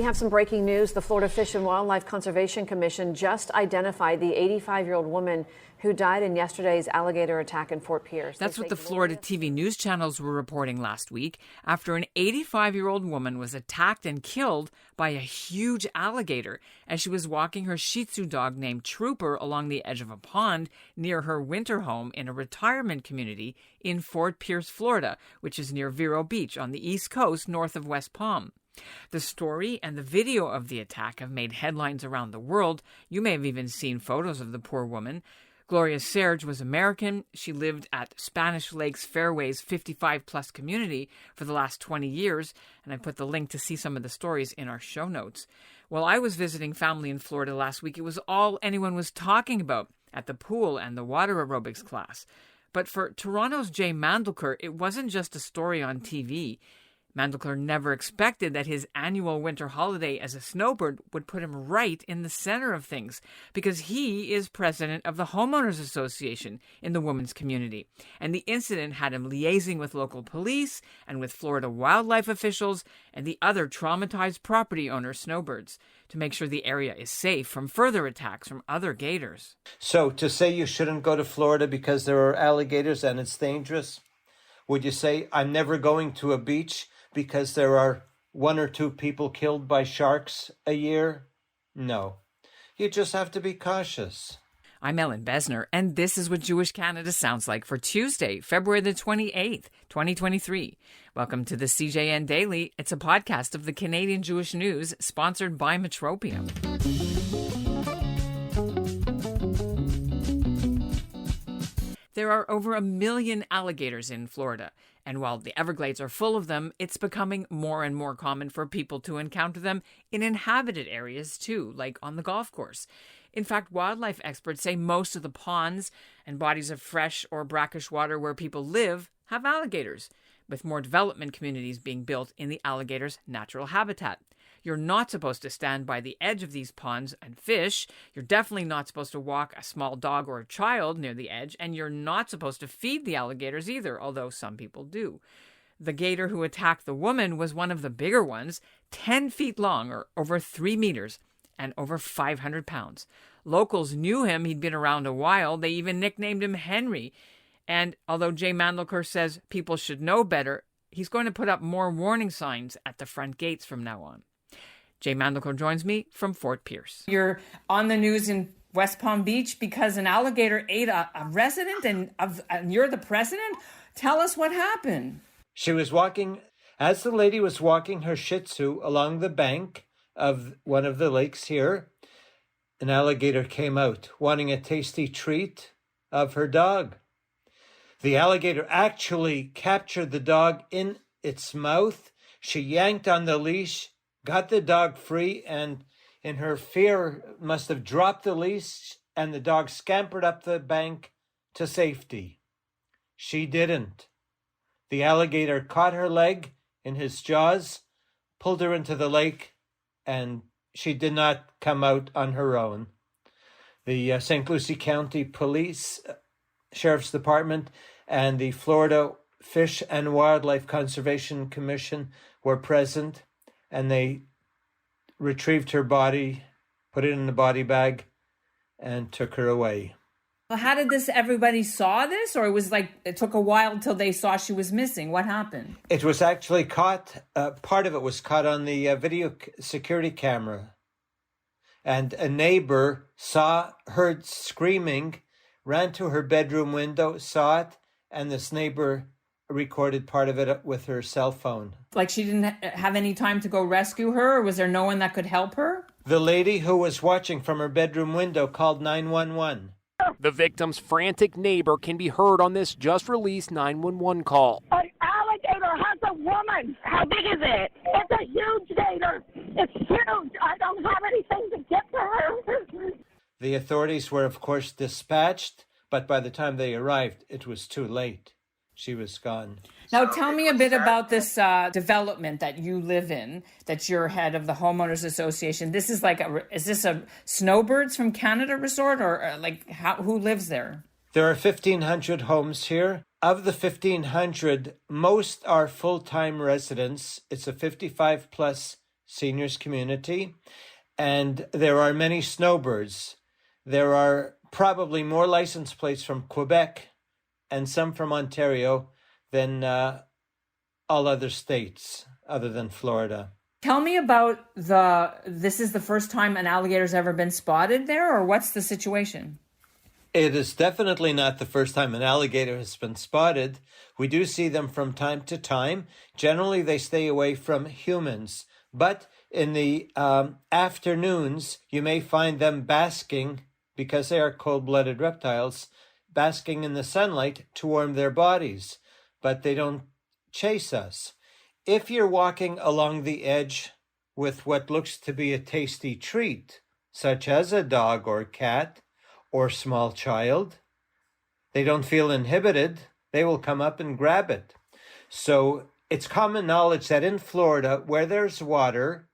We have some breaking news. The Florida Fish and Wildlife Conservation Commission just identified the 85-year-old woman who died in yesterday's alligator attack in Fort Pierce. That's what the Florida TV news channels were reporting last week after an 85-year-old woman was attacked and killed by a huge alligator as she was walking her Shih Tzu dog named Trooper along the edge of a pond near her winter home in a retirement community in Fort Pierce, Florida, which is near Vero Beach on the East Coast north of West Palm. The story and the video of the attack have made headlines around the world. You may have even seen photos of the poor woman. Gloria Serge was American. She lived at Spanish Lakes Fairways 55-plus community for the last 20 years, and I put the link to see some of the stories in our show notes. While I was visiting family in Florida last week, it was all anyone was talking about at the pool and the water aerobics class. But for Toronto's Jay Mandelker, it wasn't just a story on TV. Mandelker never expected that his annual winter holiday as a snowbird would put him right in the center of things because he is president of the Homeowners Association in the women's community. And the incident had him liaising with local police and with Florida wildlife officials and the other traumatized property owner snowbirds to make sure the area is safe from further attacks from other gators. So to say you shouldn't go to Florida because there are alligators and it's dangerous, would you say I'm never going to a beach because there are 1 or 2 people killed by sharks a year? No. You just have to be cautious. I'm Ellen Besner, and this is what Jewish Canada sounds like for Tuesday, February the 28th, 2023. Welcome to the CJN Daily. It's a podcast of the Canadian Jewish News, sponsored by Metropium. There are over 1 million alligators in Florida, and while the Everglades are full of them, it's becoming more and more common for people to encounter them in inhabited areas too, like on the golf course. In fact, wildlife experts say most of the ponds and bodies of fresh or brackish water where people live have alligators, with more development communities being built in the alligator's natural habitat. You're not supposed to stand by the edge of these ponds and fish. You're definitely not supposed to walk a small dog or a child near the edge, and you're not supposed to feed the alligators either, although some people do. The gator who attacked the woman was one of the bigger ones, 10 feet long, or over 3 meters, and over 500 pounds. Locals knew him. He'd been around a while. They even nicknamed him Henry. And although Jay Mandelker says people should know better, he's going to put up more warning signs at the front gates from now on. Jay Mandelker joins me from Fort Pierce. You're on the news in West Palm Beach because an alligator ate a resident and you're the president? Tell us what happened. She was walking, as the lady was walking her Shih Tzu along the bank of one of the lakes here, an alligator came out wanting a tasty treat of her dog. The alligator actually captured the dog in its mouth. She yanked on the leash, got the dog free, and in her fear must have dropped the leash, and the dog scampered up the bank to safety. She didn't. The alligator caught her leg in his jaws, pulled her into the lake, and she did not come out on her own. The St. Lucie County Police, Sheriff's Department, and the Florida Fish and Wildlife Conservation Commission were present, and they retrieved her body, put it in a body bag, and took her away. Well, how did everybody saw this? Or it was like it took a while till they saw she was missing? What happened? It was actually caught, part of it was caught on the video security camera. And a neighbor heard screaming, ran to her bedroom window, saw it, and this neighbor recorded part of it with her cell phone. Like she didn't have any time to go rescue her, or was there no one that could help her? The lady who was watching from her bedroom window called 911. The victim's frantic neighbor can be heard on this just-released 911 call. An alligator has a woman. How big is it? It's a huge gator. It's huge. I don't have anything to get to her. The authorities were, of course, dispatched, but by the time they arrived, it was too late. She was gone. Now, tell me a bit about this development that you live in, that you're head of the Homeowners Association. This is is this a Snowbirds from Canada resort, or who lives there? There are 1,500 homes here. Of the 1,500, most are full-time residents. It's a 55-plus seniors community, and there are many snowbirds. There are probably more license plates from Quebec and some from Ontario than all other states other than Florida. Tell me about this is the first time an alligator's ever been spotted there, or what's the situation? It is definitely not the first time an alligator has been spotted. We do see them from time to time. Generally, they stay away from humans. But in the afternoons, you may find them basking, because they are cold-blooded reptiles, basking in the sunlight to warm their bodies. But they don't chase us. If you're walking along the edge with what looks to be a tasty treat, such as a dog or cat or small child, they don't feel inhibited. They will come up and grab it. So it's common knowledge that in Florida, where there's water,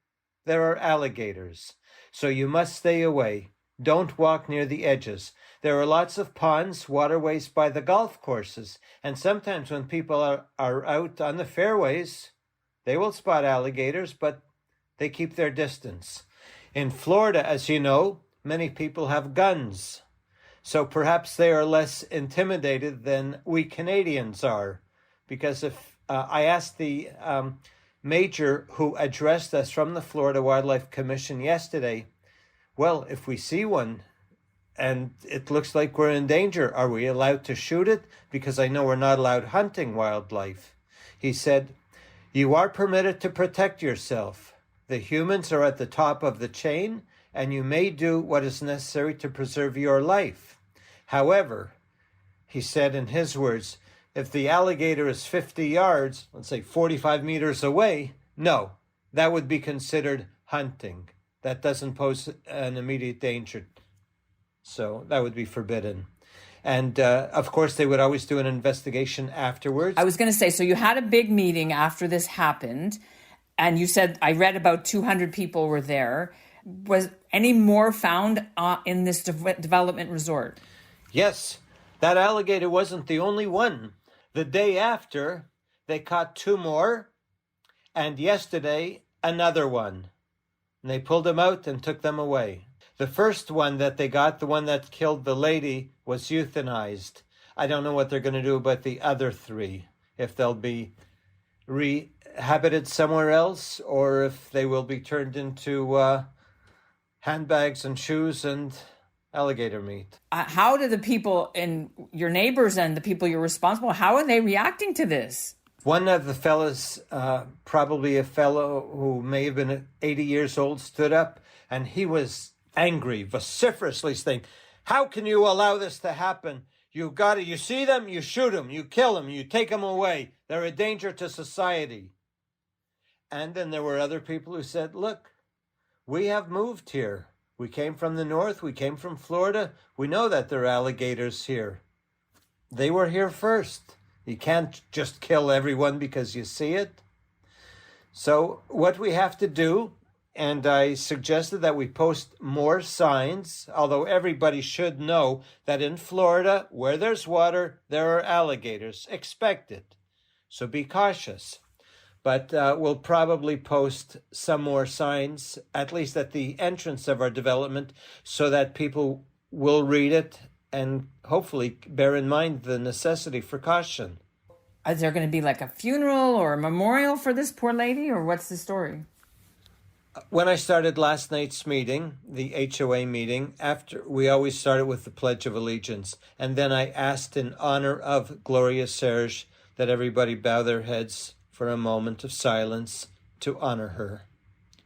there are alligators. So you must stay away. Don't walk near the edges. There are lots of ponds, waterways by the golf courses. And sometimes when people are out on the fairways, they will spot alligators, but they keep their distance. In Florida, as you know, many people have guns. So perhaps they are less intimidated than we Canadians are. Because if I asked the major who addressed us from the Florida Wildlife Commission yesterday, well, if we see one and it looks like we're in danger, are we allowed to shoot it? Because I know we're not allowed hunting wildlife. He said, you are permitted to protect yourself. The humans are at the top of the chain, and you may do what is necessary to preserve your life. However, he said in his words, if the alligator is 50 yards, let's say 45 meters away, no, that would be considered hunting. That doesn't pose an immediate danger. So that would be forbidden. And of course, they would always do an investigation afterwards. I was going to say, so you had a big meeting after this happened, and you said, I read about 200 people were there. Was any more found in this development resort? Yes, that alligator wasn't the only one. The day after, they caught 2 more, and yesterday, another one. And they pulled them out and took them away. The first one that they got, the one that killed the lady, was euthanized. I don't know what they're going to do about the other 3, if they'll be rehabited somewhere else, or if they will be turned into handbags and shoes and alligator meat. How do the people and your neighbors and the people you're responsible, how are they reacting to this? One of the fellas, probably a fellow who may have been 80 years old, stood up, and he was angry, vociferously saying, how can you allow this to happen? You see them, you shoot them, you kill them, you take them away. They're a danger to society. And then there were other people who said, look, we have moved here. We came from the north, we came from Florida. We know that there are alligators here. They were here first. You can't just kill everyone because you see it. So what we have to do, and I suggested that we post more signs, although everybody should know that in Florida, where there's water, there are alligators. Expect it. So be cautious. But we'll probably post some more signs, at least at the entrance of our development, so that people will read it and hopefully bear in mind the necessity for caution. Is there going to be like a funeral or a memorial for this poor lady, or what's the story? When I started last night's meeting, the HOA meeting, after we always started with the Pledge of Allegiance, and then I asked in honor of Gloria Serge that everybody bow their heads for a moment of silence to honor her.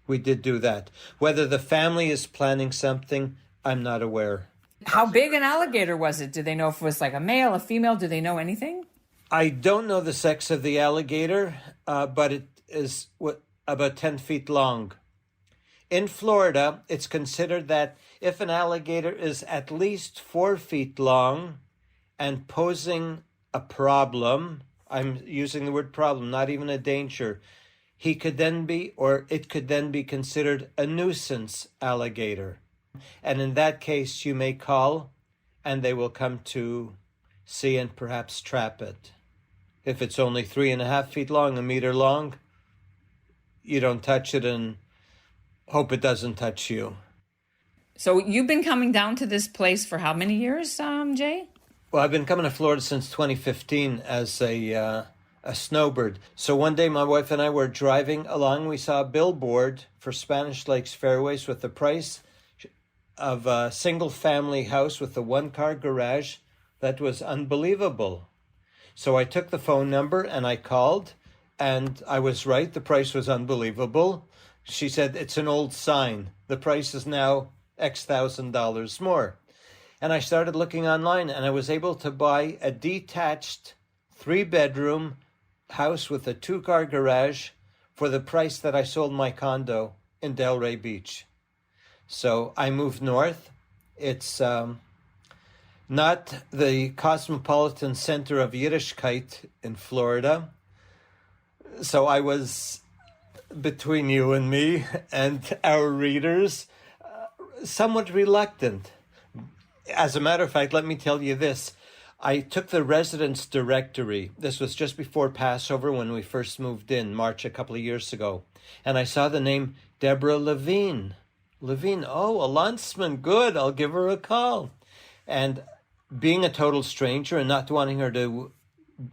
We did do that. Whether the family is planning something, I'm not aware. How big an alligator was it? Do they know if it was like a male, a female? Do they know anything? I don't know the sex of the alligator, but it is about 10 feet long. In Florida, it's considered that if an alligator is at least 4 feet long and posing a problem, I'm using the word problem, not even a danger, it could then be considered a nuisance alligator. And in that case, you may call and they will come to see and perhaps trap it. If it's only 3.5 feet long, a meter long, you don't touch it and Hope it doesn't touch you. So you've been coming down to this place for how many years, Jay? Well, I've been coming to Florida since 2015 as a snowbird. So one day my wife and I were driving along. We saw a billboard for Spanish Lakes Fairways with the price of a single-family house with a one-car garage. That was unbelievable. So I took the phone number and I called, and I was right. The price was unbelievable. She said, it's an old sign. The price is now X $1,000 more. And I started looking online, and I was able to buy a detached 3-bedroom house with a 2-car garage for the price that I sold my condo in Delray Beach. So I moved north. It's not the cosmopolitan center of Yiddishkeit in Florida. So I was, between you and me and our readers, somewhat reluctant. As a matter of fact, let me tell you this. I took the residence directory. This was just before Passover when we first moved in, March a couple of years ago. And I saw the name Deborah Levine. Levine, oh, a Landsman, good, I'll give her a call. And being a total stranger and not wanting her to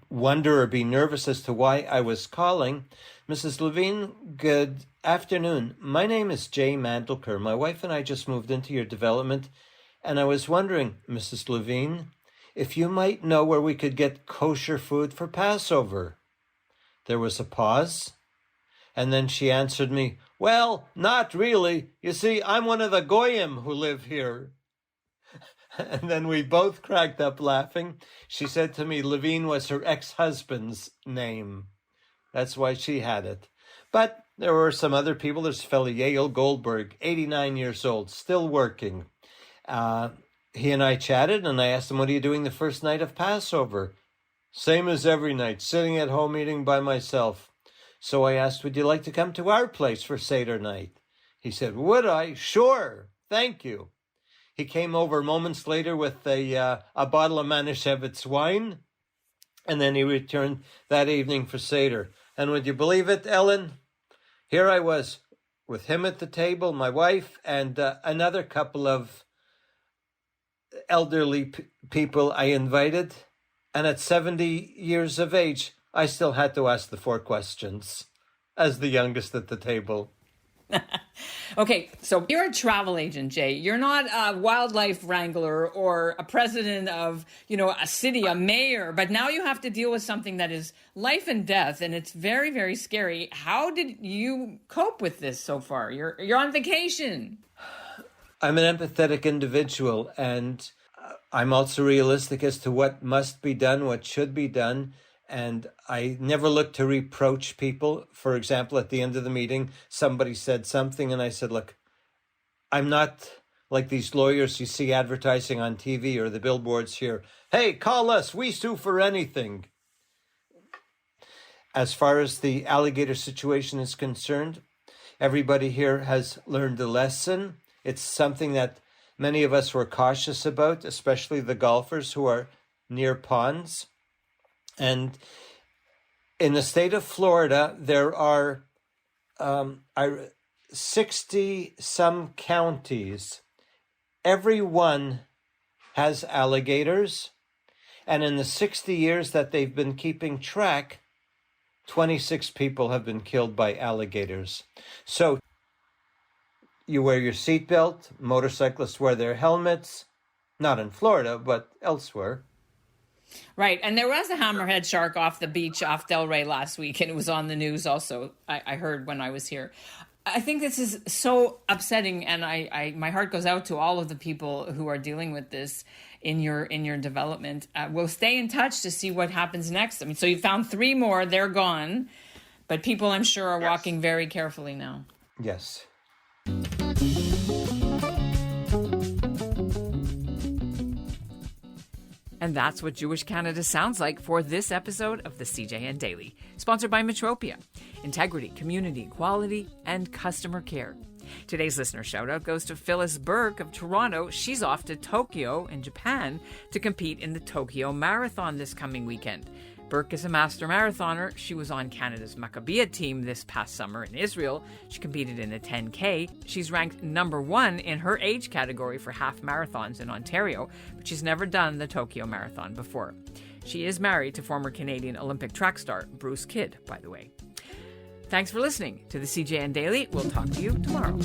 wonder or be nervous as to why I was calling, Mrs. Levine, good afternoon. My name is Jay Mandelker. My wife and I just moved into your development, and I was wondering, Mrs. Levine, if you might know where we could get kosher food for Passover. There was a pause, and then she answered me, well, not really. You see, I'm one of the goyim who live here. And then we both cracked up laughing. She said to me, Levine was her ex-husband's name. That's why she had it. But there were some other people. There's a fellow, Yale Goldberg, 89 years old, still working. He and I chatted, and I asked him, what are you doing the first night of Passover? Same as every night, sitting at home eating by myself. So I asked, would you like to come to our place for Seder night? He said, would I? Sure, thank you. He came over moments later with a bottle of Manischewitz wine, and then he returned that evening for Seder. And would you believe it, Ellen? Here I was with him at the table, my wife, and another couple of elderly people I invited. And at 70 years of age, I still had to ask the 4 questions as the youngest at the table. Okay, so you're a travel agent, Jay. You're not a wildlife wrangler or a president of, a city, a mayor, but now you have to deal with something that is life and death, and it's very, very scary. How did you cope with this so far? You're on vacation. I'm an empathetic individual, and I'm also realistic as to what must be done, what should be done. And I never look to reproach people. For example, at the end of the meeting, somebody said something, and I said, look, I'm not like these lawyers you see advertising on TV or the billboards here. Hey, call us. We sue for anything. As far as the alligator situation is concerned, everybody here has learned a lesson. It's something that many of us were cautious about, especially the golfers who are near ponds. And in the state of Florida, there are 60-some counties. Every one has alligators. And in the 60 years that they've been keeping track, 26 people have been killed by alligators. So you wear your seatbelt, motorcyclists wear their helmets, not in Florida, but elsewhere. Right. And there was a hammerhead shark off the beach off Delray last week, and it was on the news also, I heard when I was here. I think this is so upsetting, and my heart goes out to all of the people who are dealing with this in your development. We'll stay in touch to see what happens next. I mean, so you found 3 more, they're gone, but people I'm sure are walking very carefully now. Yes. And that's what Jewish Canada sounds like for this episode of the CJN Daily, sponsored by Metropia. Integrity, community, quality, and customer care. Today's listener shout-out goes to Phyllis Burke of Toronto. She's off to Tokyo in Japan to compete in the Tokyo Marathon this coming weekend. Burke is a master marathoner. She was on Canada's Maccabiah team this past summer in Israel. She competed in the 10K. She's ranked number 1 in her age category for half marathons in Ontario, but she's never done the Tokyo Marathon before. She is married to former Canadian Olympic track star Bruce Kidd, by the way. Thanks for listening to the CJN Daily. We'll talk to you tomorrow.